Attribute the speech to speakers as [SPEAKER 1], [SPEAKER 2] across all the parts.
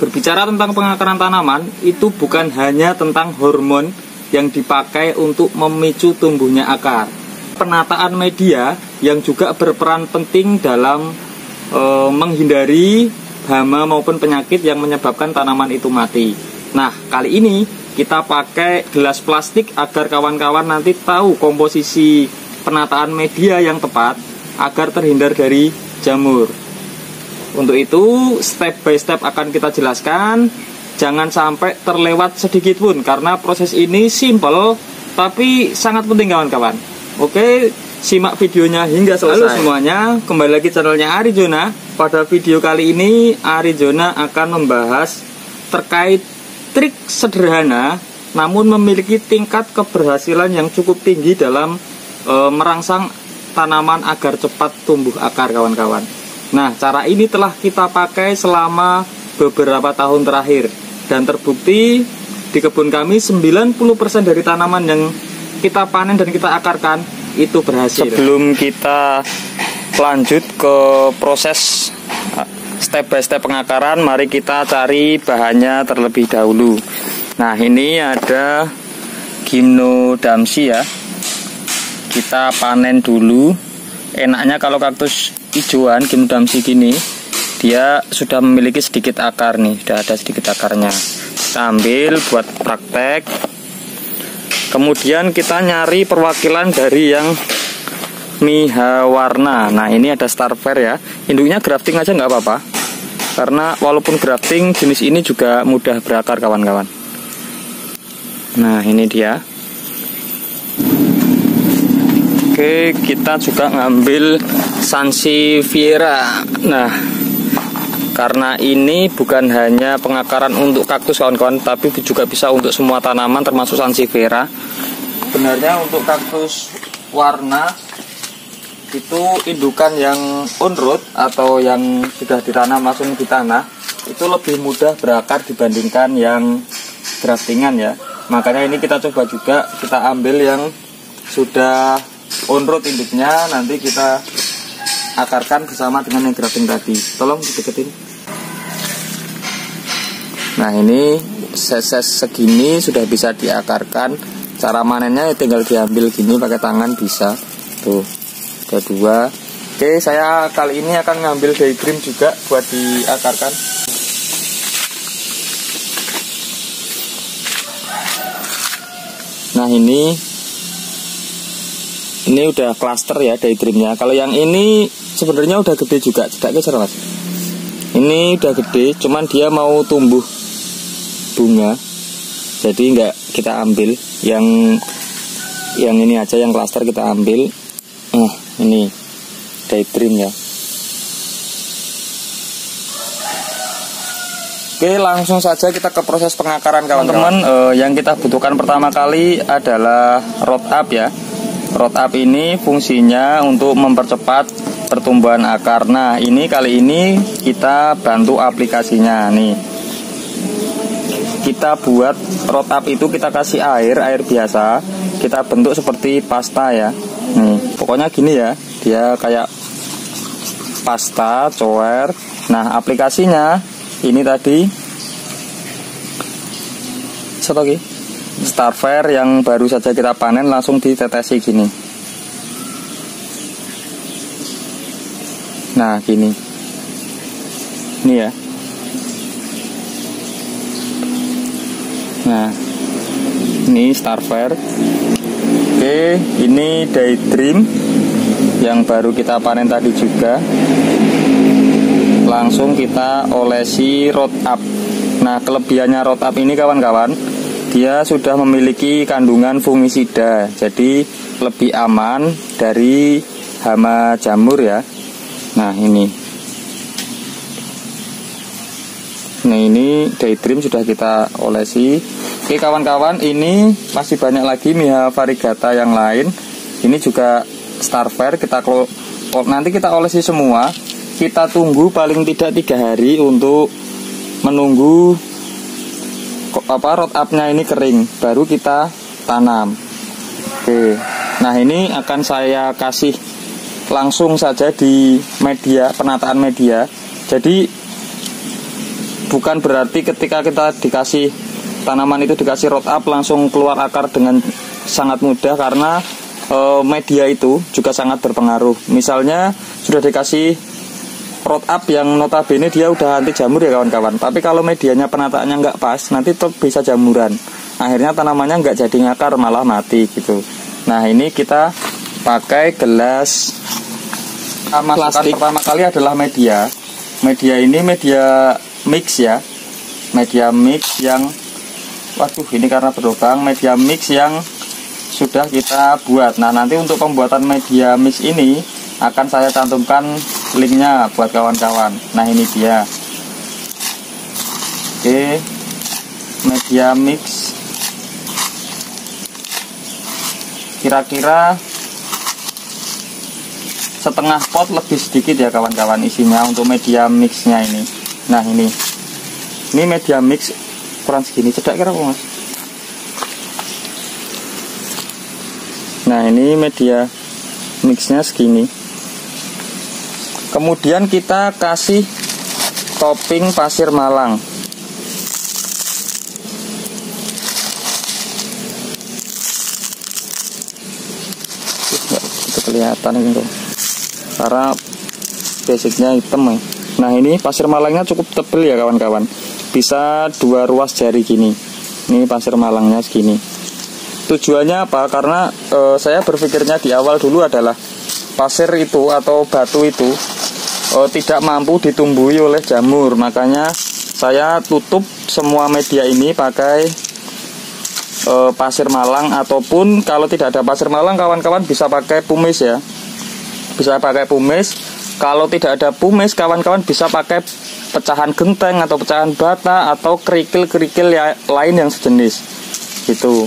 [SPEAKER 1] berbicara tentang pengakaran tanaman, itu bukan hanya tentang hormon yang dipakai untuk memicu tumbuhnya akar. Penataan media yang juga berperan penting dalam menghindari hama maupun penyakit yang menyebabkan tanaman itu mati. Nah, kali ini kita pakai gelas plastik agar kawan-kawan nanti tahu komposisi penataan media yang tepat agar terhindar dari jamur. Untuk itu, step by step akan kita jelaskan. Jangan sampai terlewat sedikit pun, karena proses ini simple tapi sangat penting kawan-kawan. Oke, simak videonya hingga selesai. Halo semuanya, kembali lagi channelnya Arizona. Pada video kali ini, Arizona akan membahas terkait trik sederhana namun memiliki tingkat keberhasilan yang cukup tinggi dalam merangsang tanaman agar cepat tumbuh akar kawan-kawan. Nah, cara ini telah kita pakai selama beberapa tahun terakhir dan terbukti di kebun kami 90% dari tanaman yang kita panen dan kita akarkan itu berhasil. Sebelum kita lanjut ke proses step by step pengakaran, mari kita cari bahannya terlebih dahulu. Nah, ini ada Gymnodamsi ya. Kita panen dulu. Enaknya kalau kaktus hijauan Gymnodamsi gini, dia sudah memiliki sedikit akar nih, sudah ada sedikit akarnya. Kita ambil buat praktek. Kemudian kita nyari perwakilan dari yang Mihawarna. Nah, ini ada Starfair ya. Induknya grafting aja nggak apa-apa, karena walaupun grafting jenis ini juga mudah berakar kawan-kawan. Nah, ini dia. Oke, kita juga ngambil Sansevieria. Nah, karena ini bukan hanya pengakaran untuk kaktus kawan-kawan, tapi juga bisa untuk semua tanaman termasuk Sansevieria. Sebenarnya untuk kaktus warna itu indukan yang on root atau yang sudah ditanam langsung di tanah itu lebih mudah berakar dibandingkan yang graftingan ya. Makanya ini kita coba juga, kita ambil yang sudah on root induknya, nanti kita akarkan bersama dengan yang grafting tadi. Tolong dideketin. Nah, ini ses segini sudah bisa diakarkan. Cara manennya tinggal diambil gini pakai tangan bisa. Tuh, ada 2. Oke, saya kali ini akan ngambil daydream juga buat diakarkan. Nah, ini udah cluster ya daydreamnya. Kalau yang ini sebenarnya udah gede juga, tidak geser mas. Ini udah gede, cuman dia mau tumbuh bunga, jadi nggak kita ambil. Yang ini aja, yang cluster kita ambil. Ini daydream ya. Oke, langsung saja kita ke proses pengakaran kawan-kawan. Yang kita butuhkan pertama kali adalah root up ya. Root up ini fungsinya untuk mempercepat pertumbuhan akar. Nah, ini kali ini kita bantu aplikasinya nih. Kita buat root up itu, kita kasih air biasa, kita bentuk seperti pasta ya. Nih, pokoknya gini ya, dia kayak pasta cower. Nah, aplikasinya ini tadi Starfair yang baru saja kita panen, langsung ditetesi gini. Nah, gini. Ini ya. Nah, ini Starfair. Oke, ini daydream yang baru kita panen tadi juga. Langsung kita olesi root up. Nah, kelebihannya root up ini kawan-kawan, dia sudah memiliki kandungan fungisida, jadi lebih aman dari hama jamur ya. Nah, ini daydream sudah kita olesi. Oke kawan-kawan, ini masih banyak lagi Miha variegata yang lain. Ini juga Starfair. Nanti kita olesi semua. Kita tunggu paling tidak 3 hari untuk menunggu root up-nya ini kering, baru kita tanam. Oke, nah ini akan saya kasih langsung saja di media, penataan media. Jadi bukan berarti ketika kita dikasih tanaman itu dikasih root up langsung keluar akar dengan sangat mudah, karena media itu juga sangat berpengaruh. Misalnya sudah dikasih root up yang notabene dia udah anti jamur ya kawan-kawan, tapi kalau medianya penataannya nggak pas, nanti tetap bisa jamuran. Akhirnya tanamannya nggak jadi ngakar, malah mati gitu. Nah, ini kita pakai gelas plastik. Pertama kali adalah media. Media ini media mix ya. Media mix yang, waduh ini karena berlubang, media mix yang sudah kita buat. Nah, nanti untuk pembuatan media mix ini akan saya cantumkan linknya buat kawan-kawan. Nah, ini dia. Oke, media mix kira-kira setengah pot lebih sedikit ya kawan-kawan isinya untuk media mixnya ini. Nah, ini media mix kurang segini, cedak kira Mas. Nah, ini media mixnya segini. Kemudian kita kasih topping pasir malang. Itu kelihatan gitu, karena basicnya hitam ya. Nah, ini pasir malangnya cukup tebal ya kawan-kawan, bisa 2 ruas jari gini. Ini pasir malangnya segini. Tujuannya apa? Karena saya berpikirnya di awal dulu adalah pasir itu atau batu itu tidak mampu ditumbuhi oleh jamur. Makanya saya tutup semua media ini pakai pasir malang, ataupun kalau tidak ada pasir malang kawan-kawan bisa pakai pumice ya. Bisa pakai pumice. Kalau tidak ada pumice kawan-kawan bisa pakai pecahan genteng atau pecahan bata atau kerikil-kerikil lain yang sejenis. Gitu.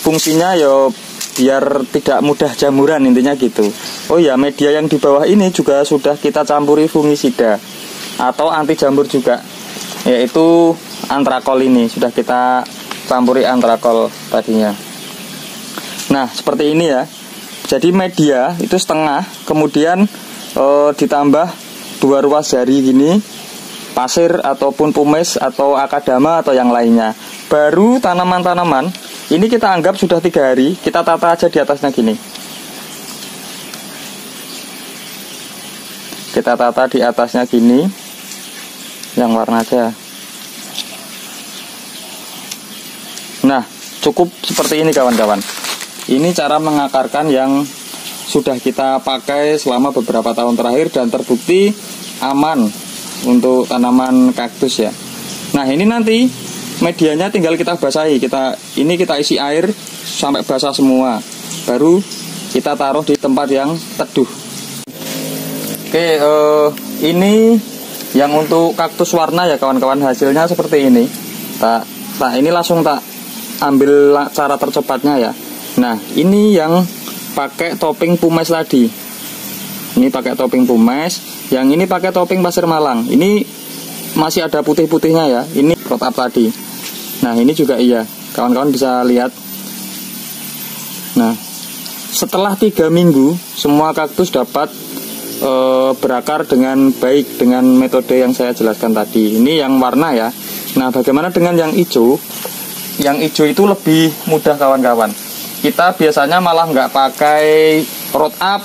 [SPEAKER 1] Fungsinya ya biar tidak mudah jamuran, intinya gitu. Oh ya, media yang di bawah ini juga sudah kita campuri fungisida atau anti jamur juga, yaitu antrakol. Ini sudah kita campuri antrakol tadinya. Nah, seperti ini ya. Jadi media itu setengah, kemudian ditambah 2 ruas jari gini pasir ataupun pumice atau akadama atau yang lainnya. Baru tanaman-tanaman ini kita anggap sudah 3 hari, kita tata aja di atasnya gini. Kita tata di atasnya gini, yang warna aja. Nah, cukup seperti ini kawan-kawan. Ini cara mengakarkan yang sudah kita pakai selama beberapa tahun terakhir dan terbukti aman untuk tanaman kaktus ya. Nah, ini nanti medianya tinggal kita basahi. Kita isi air sampai basah semua. Baru kita taruh di tempat yang teduh. Oke, ini yang untuk kaktus warna ya kawan-kawan, hasilnya seperti ini. Ini langsung tak ambil cara tercepatnya ya. Nah, ini yang pakai topping pumice tadi. Ini pakai topping pumice, yang ini pakai topping pasir malang. Ini masih ada putih-putihnya ya. Ini root up tadi. Nah, ini juga iya, kawan-kawan bisa lihat. Nah, setelah 3 minggu semua kaktus dapat berakar dengan baik dengan metode yang saya jelaskan tadi. Ini yang warna ya. Nah, bagaimana dengan yang hijau? Yang hijau itu lebih mudah kawan-kawan. Kita biasanya malah nggak pakai root up,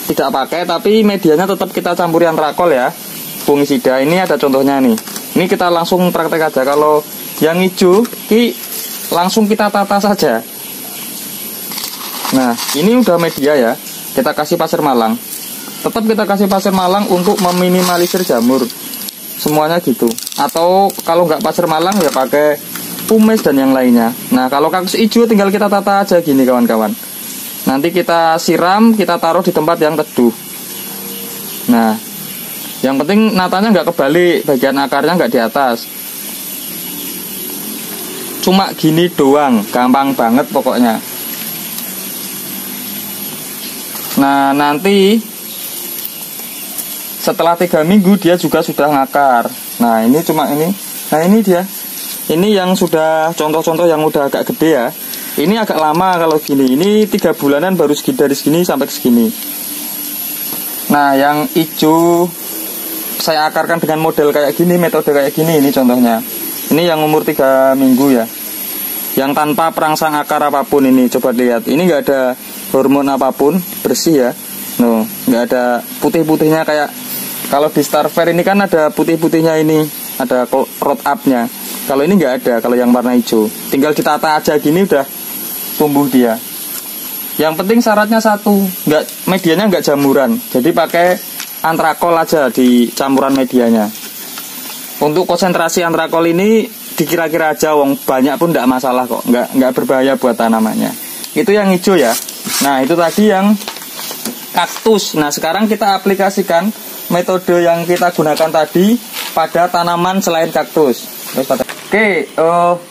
[SPEAKER 1] tidak pakai, tapi medianya tetap kita campuri antrakol ya, fungisida. Ini ada contohnya nih. Ini kita langsung praktek aja. Kalau yang hijau ini langsung kita tata saja. Nah, ini udah media ya. Kita kasih pasir malang. Tetap kita kasih pasir malang untuk meminimalisir jamur. Semuanya gitu. Atau kalau nggak pasir malang ya pakai pumice dan yang lainnya. Nah, kalau kaktus hijau tinggal kita tata aja gini kawan-kawan. Nanti kita siram, kita taruh di tempat yang teduh. Nah, yang penting natanya nggak kebalik, bagian akarnya nggak di atas. Cuma gini doang, gampang banget pokoknya. Nah, nanti setelah 3 minggu dia juga sudah ngakar. Nah, ini cuma ini. Nah, ini dia. Ini yang sudah contoh-contoh yang udah agak gede ya. Ini agak lama kalau gini. Ini 3 bulanan baru segini, dari segini sampai segini. Nah, yang hijau saya akarkan dengan model kayak gini, metode kayak gini. Ini contohnya. Ini yang umur 3 minggu ya, yang tanpa perangsang akar apapun. Ini coba lihat, ini nggak ada hormon apapun, bersih ya. No, nggak ada putih-putihnya kayak kalau di Starfair ini kan ada putih-putihnya, ini ada rot up-nya. Kalau ini nggak ada, kalau yang warna hijau. Tinggal ditata aja gini udah tumbuh dia. Yang penting syaratnya satu, medianya nggak jamuran. Jadi pakai antrakol aja di campuran medianya. Untuk konsentrasi antrakol ini dikira-kira aja, wong banyak pun nggak masalah kok, nggak berbahaya buat tanamannya. Itu yang hijau ya. Nah itu tadi yang kaktus. Nah sekarang kita aplikasikan metode yang kita gunakan tadi pada tanaman selain kaktus. Oke,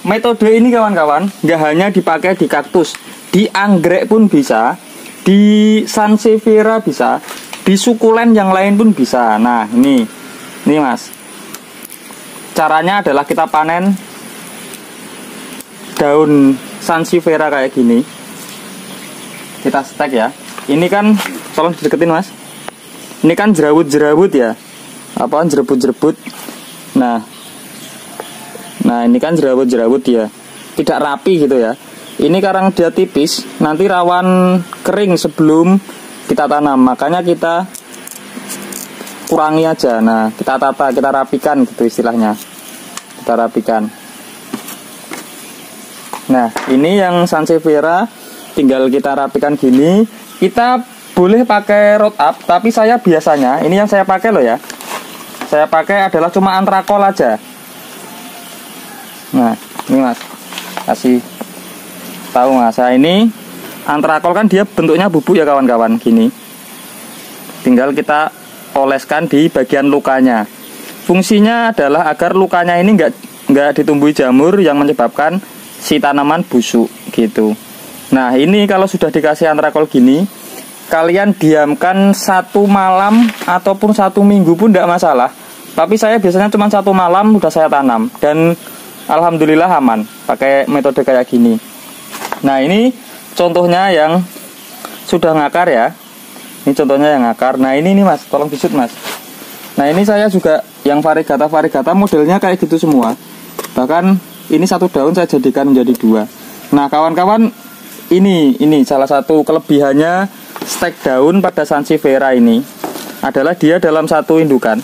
[SPEAKER 1] metode ini kawan-kawan nggak hanya dipakai di kaktus, di anggrek pun bisa, di sansevieria bisa, di sukulen yang lain pun bisa. Nah ini mas, caranya adalah kita panen daun sansevieria kayak gini, kita stek ya. Ini kan, tolong dideketin mas, ini kan jerawut-jerawut ya, apa jerebut-jerebut. Nah ini kan jerawut-jerawut ya, tidak rapi gitu ya. Ini karena dia tipis, nanti rawan kering sebelum kita tanam. Makanya kita kurangi aja. Nah kita tata, kita rapikan gitu istilahnya. Kita rapikan. Nah ini yang sansevieria, tinggal kita rapikan gini. Kita boleh pakai rot up, tapi saya biasanya, ini yang saya pakai loh ya, saya pakai adalah cuma antrakol aja. Nah ini mas, kasih tahu mas, saya ini antrakol kan dia bentuknya bubuk ya kawan-kawan, gini. Tinggal kita oleskan di bagian lukanya. Fungsinya adalah agar lukanya ini nggak ditumbuhi jamur yang menyebabkan si tanaman busuk gitu. Nah ini kalau sudah dikasih antrakol gini, kalian diamkan 1 malam ataupun 1 minggu pun tidak masalah. Tapi saya biasanya cuma 1 malam udah saya tanam, dan alhamdulillah aman pakai metode kayak gini. Nah ini contohnya yang sudah ngakar ya. Ini contohnya yang ngakar. Nah ini nih mas, tolong disut mas. Nah ini saya juga yang variegata modelnya kayak gitu semua. Bahkan ini 1 daun saya jadikan menjadi 2. Nah kawan-kawan, ini salah satu kelebihannya stek daun pada sansevieria ini adalah dia dalam 1 indukan.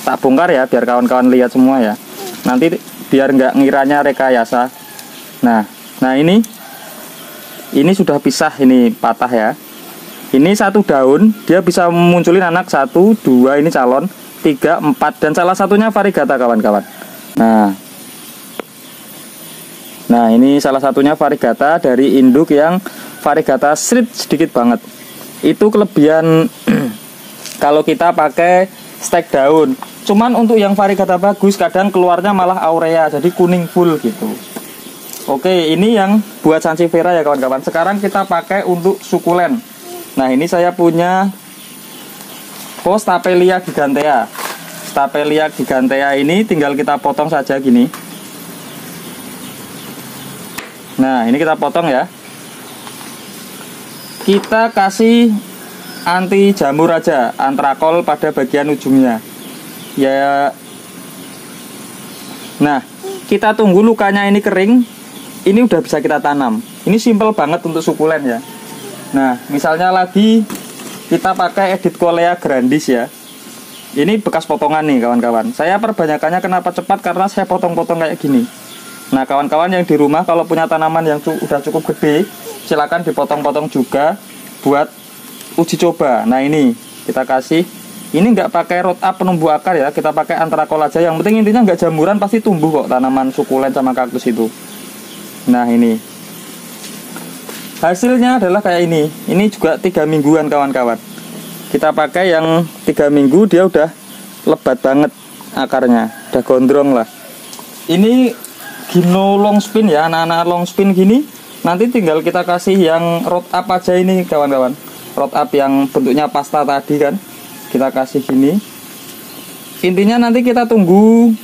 [SPEAKER 1] Tak bongkar ya biar kawan-kawan lihat semua ya. Nanti biar nggak ngiranya rekayasa. Nah ini sudah pisah, ini patah ya. Ini 1 daun dia bisa munculin anak 1, 2, ini calon 3, 4, dan salah satunya variegata kawan-kawan. Nah ini salah satunya variegata dari induk yang variegata street sedikit banget. Itu kelebihan kalau kita pakai stek daun. Cuman untuk yang variegata bagus kadang keluarnya malah aurea, jadi kuning full gitu. Oke, ini yang buat sansevieria ya kawan-kawan. Sekarang kita pakai untuk sukulen. Nah ini saya punya Stapelia gigantea. Stapelia gigantea ini tinggal kita potong saja gini. Nah ini kita potong ya. Kita kasih anti jamur aja, antrakol pada bagian ujungnya ya. Nah kita tunggu lukanya ini kering. Ini udah bisa kita tanam. Ini simple banget untuk sukulen ya. Nah misalnya lagi kita pakai Edicolea grandis ya. Ini bekas potongan nih kawan-kawan. Saya perbanyakannya kenapa cepat, karena saya potong-potong kayak gini. Nah kawan-kawan yang di rumah kalau punya tanaman yang udah cukup gede, silakan dipotong-potong juga buat uji coba. Nah ini kita kasih, ini nggak pakai rot up penumbuh akar ya, kita pakai antrakol aja. Yang penting intinya nggak jamuran, pasti tumbuh kok tanaman sukulen sama kaktus itu. Nah ini hasilnya adalah kayak ini. Ini juga 3 mingguan kawan-kawan. Kita pakai yang 3 minggu, dia udah lebat banget akarnya, udah gondrong lah. Ini Gino long spin ya, anak-anak long spin gini. Nanti tinggal kita kasih yang rot up aja ini kawan-kawan. Rot up yang bentuknya pasta tadi kan, kita kasih gini. Intinya nanti kita tunggu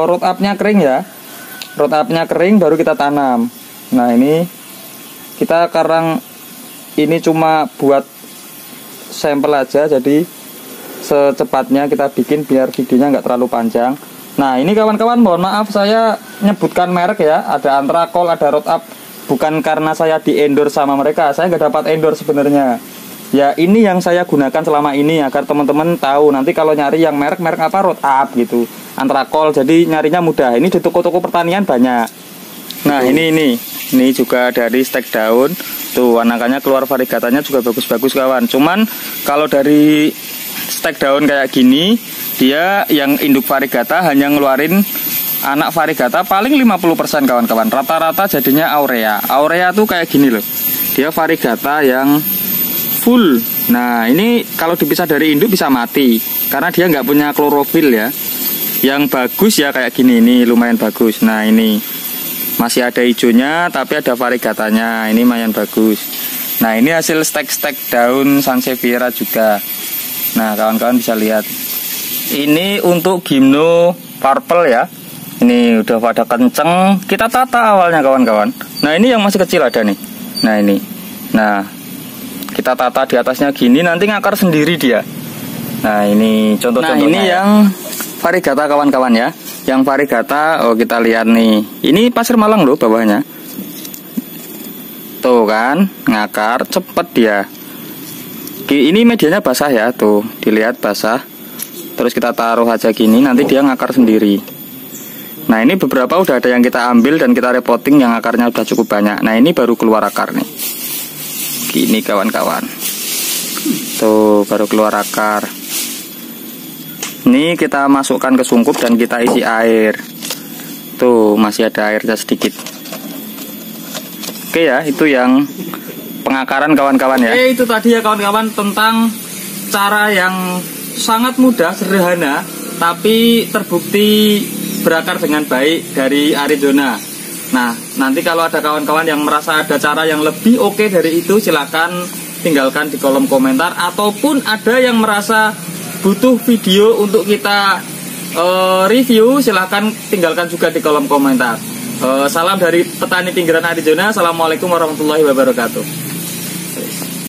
[SPEAKER 1] rot upnya kering ya. Rot upnya kering baru kita tanam. Nah ini kita sekarang ini cuma buat sampel aja, jadi secepatnya kita bikin biar videonya nggak terlalu panjang. Nah ini kawan-kawan, mohon maaf saya nyebutkan merek ya, ada Antrakol, ada Road-Up, bukan karena saya di endorse sama mereka, saya nggak dapat endorse sebenarnya. Ya ini yang saya gunakan selama ini agar teman-teman tahu nanti kalau nyari yang merek apa Road-Up gitu, Antrakol, jadi nyarinya mudah. Ini di toko-toko pertanian banyak. Nah ini juga dari stek daun tuh, anakannya keluar variegatanya juga bagus-bagus kawan. Cuman kalau dari stek daun kayak gini, dia yang induk variegata hanya ngeluarin anak variegata paling 50% kawan-kawan. Rata-rata jadinya aurea. Aurea tuh kayak gini loh, dia variegata yang full. Nah ini kalau dipisah dari induk bisa mati karena dia nggak punya klorofil ya. Yang bagus ya kayak gini, ini lumayan bagus. Nah ini masih ada hijaunya tapi ada variegatanya, ini lumayan bagus. Nah ini hasil stek-stek daun Sansevieria juga. Nah kawan-kawan bisa lihat, ini untuk Gymno Purple ya. Ini udah pada kenceng, kita tata awalnya kawan-kawan. Nah ini yang masih kecil ada nih. Nah ini, nah kita tata di atasnya gini, nanti ngakar sendiri dia. Nah ini contoh-contohnya. Nah ini yang variegata kawan-kawan ya. Yang variegata, oh kita lihat nih, ini pasir malang loh bawahnya. Tuh kan, ngakar cepet dia. Ini medianya basah ya, tuh dilihat basah. Terus kita taruh aja gini, nanti dia ngakar sendiri. Nah ini beberapa udah ada yang kita ambil dan kita repotting yang akarnya udah cukup banyak. Nah ini baru keluar akar nih. Gini kawan-kawan, tuh baru keluar akar. Ini kita masukkan ke sungkup dan kita isi air. Tuh masih ada airnya sedikit. Oke ya, itu yang pengakaran kawan-kawan ya. Oke, itu tadi ya kawan-kawan tentang cara yang sangat mudah, sederhana, tapi terbukti berakar dengan baik dari Arizona. Nah, nanti kalau ada kawan-kawan yang merasa ada cara yang lebih oke dari itu, silakan tinggalkan di kolom komentar. Ataupun ada yang merasa butuh video untuk kita review, silakan tinggalkan juga di kolom komentar. Salam dari petani pinggiran Arizona. Assalamualaikum warahmatullahi wabarakatuh.